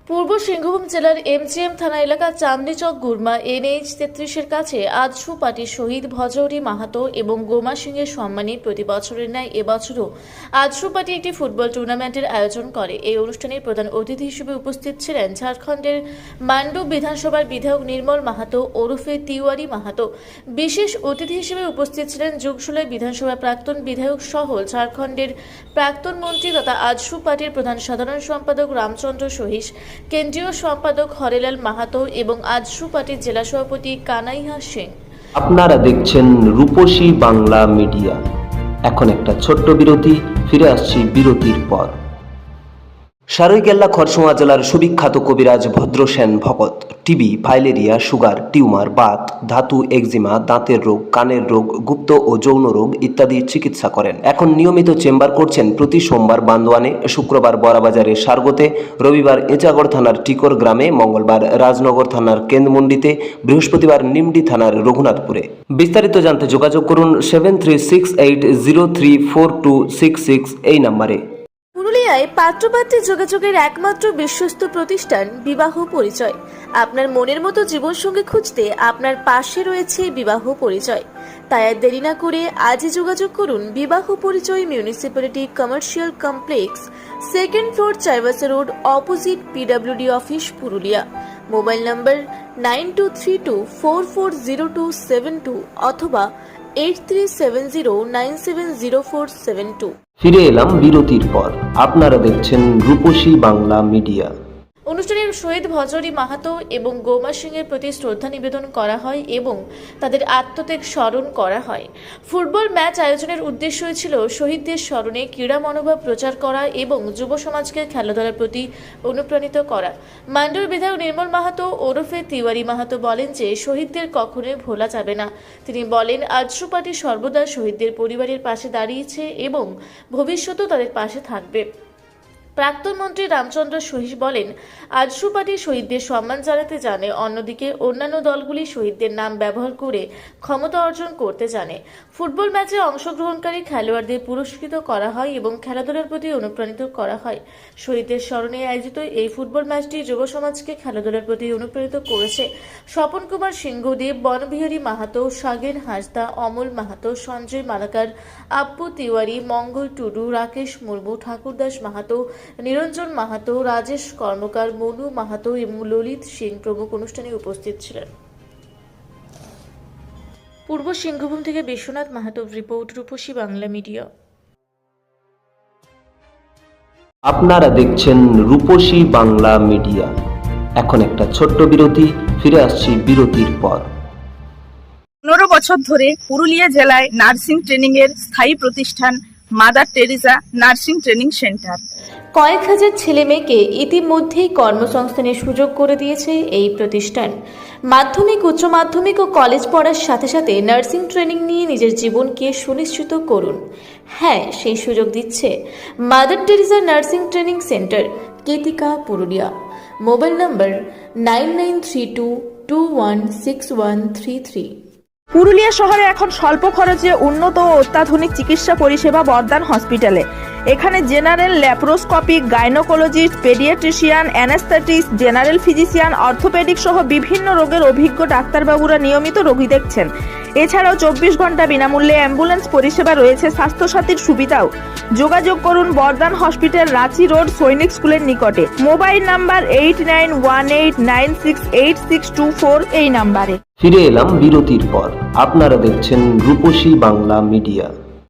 পূর্ব সিংভূম জেলার এমজিএম থানা এলাকা চাঁদনী চক গুরমা NH 33-এর কাছে আজশু পার্টির শহীদ ভজহরি মাহাতো এবং গোমা সিংয়ের সম্মানে প্রতি বছরের ন্যায় এবছরও আজশু পার্টি একটি ফুটবল টুর্নামেন্টের আয়োজন করে। এই অনুষ্ঠানে প্রধান অতিথি হিসেবে উপস্থিত ছিলেন ঝাড়খণ্ডের মান্ডু বিধানসভার বিধায়ক নির্মল মাহাতো ওরফে তিওয়ারি মাহাতো। বিশেষ অতিথি হিসেবে উপস্থিত ছিলেন যুগশুলাই বিধানসভার প্রাক্তন বিধায়ক সহ ঝাড়খণ্ডের প্রাক্তন মন্ত্রী তথা আজশু পার্টির প্রধান সাধারণ সম্পাদক রামচন্দ্র সহিস, কেন্দ্রীয় সম্পাদক হরেলাল মাহাতো এবং আজশু পার্টির জেলা সভাপতি কানাইয়া সিং। আপনারা দেখছেন রূপসী বাংলা মিডিয়া। এখন একটা ছোট্ট বিরতি, ফিরে আসছি বিরতির পর। সারৈকেল্লা খরসোয়া জেলার সুবিখ্যাত কবিরাজ ভদ্রসেন ভকত TB, filaria, sugar, tumour, Baat, ধাতু, একজিমা, দাঁতের রোগ, কানের রোগ, গুপ্ত ও যৌন রোগ ইত্যাদি চিকিৎসা করেন। এখন নিয়মিত চেম্বার করছেন প্রতি সোমবার বান্দোয়ানে, শুক্রবার বড়াবাজারে সারগোতে, রবিবার এঁচাগড় থানার টিকর গ্রামে, মঙ্গলবার রাজনগর থানার কেন্দ্রমন্ডিতে, বৃহস্পতিবার নিমডি থানার রঘুনাথপুরে। বিস্তারিত জানতে যোগাযোগ করুন 7368034266 এই নম্বরে। পুরুলিয়ায় পাত্রপাত্রী যোগাযোগের একমাত্র বিশ্বস্ত প্রতিষ্ঠান বিবাহ পরিচয়। আপনার মনের মতো জীবনসঙ্গী খুঁজতে আপনার পাশে রয়েছে বিবাহ পরিচয়। তাই আর দেরি না করে আজই যোগাযোগ করুন বিবাহ পরিচয় municipality commercial complex, second floor, Chaibasa road, opposite PWD office, Purulia. Mobile নম্বর 9232440272 অথবা 8370970472। ফিরে এলাম বিরতির পর। আপনারা দেখছেন রূপসী বাংলা মিডিয়া। অনুষ্ঠানে শহীদ ভজহরি মাহাতো এবং গোমা সিংয়ের প্রতি শ্রদ্ধা নিবেদন করা হয় এবং তাদের আত্মত্যাগ স্মরণ করা হয়। ফুটবল ম্যাচ আয়োজনের উদ্দেশ্য ছিল শহীদদের স্মরণে ক্রীড়া মনোভাব প্রচার করা এবং যুব সমাজকে খেলাধুলার প্রতি অনুপ্রাণিত করা। মান্ডুর বিধায়ক নির্মল মাহাতো ওরফে তিওয়ারি মাহাতো বলেন যে শহীদদের কখনোই ভোলা যাবে না। তিনি বলেন আজশু পার্টি সর্বদা শহীদদের পরিবারের পাশে দাঁড়িয়েছে এবং ভবিষ্যতেও তাদের পাশে থাকবে। প্রাক্তন মন্ত্রী রামচন্দ্র সহিস বলেন আজশু পার্টি শহীদদের সম্মান জানাতে জানে, অন্যদিকে অন্যান্য দলগুলি শহীদদের নাম ব্যবহার করে ক্ষমতা অর্জন করতে জানে। ফুটবল ম্যাচে অংশগ্রহণকারী খেলোয়াড়দের পুরস্কৃত করা হয় এবং খেলাধুলার প্রতি অনুপ্রাণিত করা হয়। শহীদদের স্মরণে আয়োজিত এই ফুটবল ম্যাচটি যুব সমাজকে খেলাধুলার প্রতি অনুপ্রাণিত করেছে। স্বপন কুমার সিংহদেব, বনবিহারী মাহাতো, সাগেন হাঁসদা, অমল মাহাতো, সঞ্জয় মালাকার, আপ্পু তিওয়ারি, মঙ্গল টুডু, রাকেশ মুর্মু, ঠাকুরদাস মাহাতো, নিরঞ্জন মাহাতো, রাজেশ কর্মকার, মনু মাহাতো এবং ললিত সিং প্রমুখ অনুষ্ঠানে উপস্থিত ছিলেন। পূর্ব সিংভূম থেকে বিশ্বনাথ মাহাতো রিপোর্ট, রূপসী বাংলা মিডিয়া। আপনারা দেখছেন রূপসী বাংলা মিডিয়া। এখন একটা ছোট্ট বিরতি, ফিরে আসছি বিরতির পর। 15 বছর ধরে পুরুলিয়া জেলায় নার্সিং ট্রেনিং এর স্থায়ী প্রতিষ্ঠান mother Teresa nursing training centre কয়েক হাজার ছেলে মেয়েকে ইতিমধ্যেই কর্মসংস্থানের সুযোগ করে দিয়েছে এই প্রতিষ্ঠান। মাধ্যমিক, উচ্চ মাধ্যমিক ও কলেজ পড়ার সাথে সাথে নার্সিং ট্রেনিং নিয়ে নিজের জীবনকে সুনিশ্চিত করুন। হ্যাঁ, সেই সুযোগ দিচ্ছে Mother Teresa nursing training centre, Ketika, Purulia. Mobile number 9932216133। Purulia শহরে এখন স্বল্প খরচে উন্নত ও অত্যাধুনিক চিকিৎসা পরিষেবা বর্ধমান হসপিটালে। এখানে general, laparoscopic, gynaecologist, paediatrician, anaesthetist, general physician, orthopaedic সহ বিভিন্ন রোগের অভিজ্ঞ ডাক্তারবাবুরা নিয়মিত রোগী দেখছেন। এছাড়াও 24 ঘন্টা বিনামূল্যে অ্যাম্বুলেন্স পরিষেবা রয়েছে, স্বাস্থ্যসাথীর সুবিধাও। যোগাযোগ করুন বর্ধমান হসপিটাল, রাঁচি রোড, সৈনিক স্কুলের নিকটে। মোবাইল নাম্বার 8918968624 এই নাম্বারে। ফিরে এলাম বিরতির পর। আপনারা দেখছেন রূপসী বাংলা মিডিয়া।